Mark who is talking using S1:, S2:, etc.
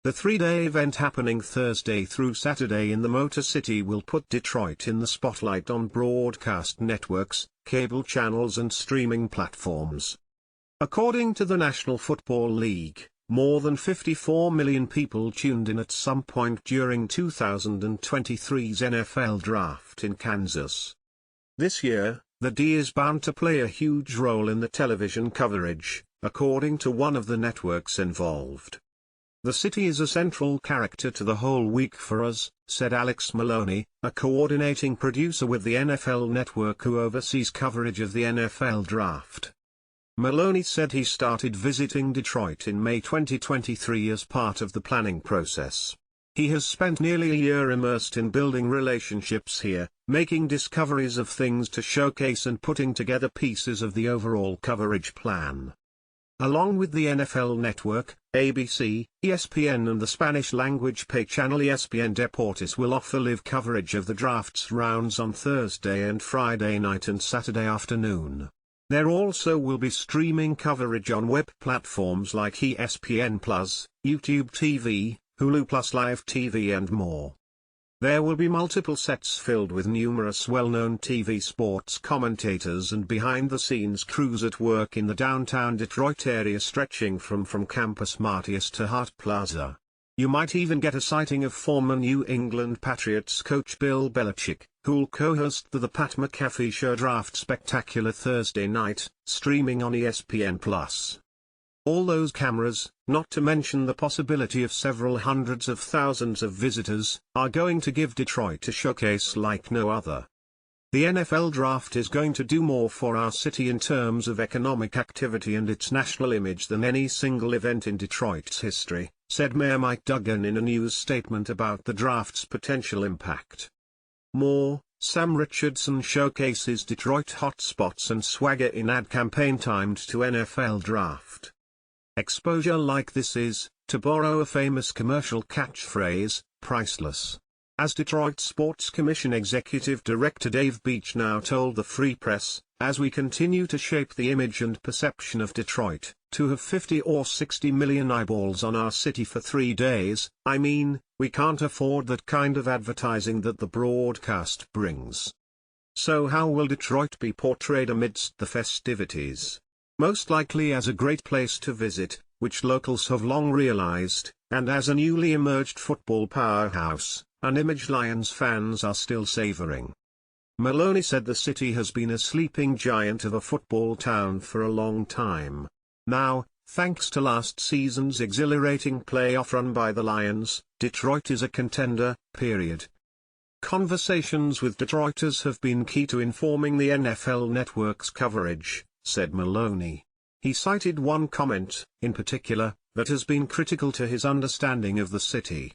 S1: The three-day event happening Thursday through Saturday in the Motor City will put Detroit in the spotlight on broadcast networks, cable channels and streaming platforms. According to the National Football League, more than 54 million people tuned in at some point during 2023's NFL Draft in Kansas. This year, the D is bound to play a huge role in the television coverage, according to one of the networks involved. "The city is a central character to the whole week for us," said Alex Maloney, a coordinating producer with the NFL Network who oversees coverage of the NFL Draft. Maloney said he started visiting Detroit in May 2023 as part of the planning process. He has spent nearly a year immersed in building relationships here, making discoveries of things to showcase and putting together pieces of the overall coverage plan. Along with the NFL Network, ABC, ESPN and the Spanish-language pay channel ESPN Deportes will offer live coverage of the draft's rounds on Thursday and Friday night and Saturday afternoon. There also will be streaming coverage on web platforms like ESPN+, YouTube TV, Hulu Plus Live TV and more. There will be multiple sets filled with numerous well-known TV sports commentators and behind-the-scenes crews at work in the downtown Detroit area stretching from Campus Martius to Hart Plaza. You might even get a sighting of former New England Patriots coach Bill Belichick, who'll co-host The Pat McAfee Show Draft Spectacular Thursday night, streaming on ESPN+. All those cameras, not to mention the possibility of several hundreds of thousands of visitors, are going to give Detroit a showcase like no other. The NFL Draft is going to do more for our city in terms of economic activity and its national image than any single event in Detroit's history, said Mayor Mike Duggan in a news statement about the draft's potential impact. More, Sam Richardson showcases Detroit hotspots and swagger in ad campaign timed to NFL Draft. Exposure like this is, to borrow a famous commercial catchphrase, priceless. As Detroit Sports Commission Executive Director Dave Beach now told the Free Press, as we continue to shape the image and perception of Detroit, to have 50 or 60 million eyeballs on our city for 3 days, I mean, we can't afford that kind of advertising that the broadcast brings. So how will Detroit be portrayed amidst the festivities? Most likely as a great place to visit, which locals have long realized, and as a newly emerged football powerhouse, an image Lions fans are still savoring. Maloney said the city has been a sleeping giant of a football town for a long time. Now, thanks to last season's exhilarating playoff run by the Lions, Detroit is a contender, period. Conversations with Detroiters have been key to informing the NFL Network's coverage, said Maloney. He cited one comment, in particular, that has been critical to his understanding of the city.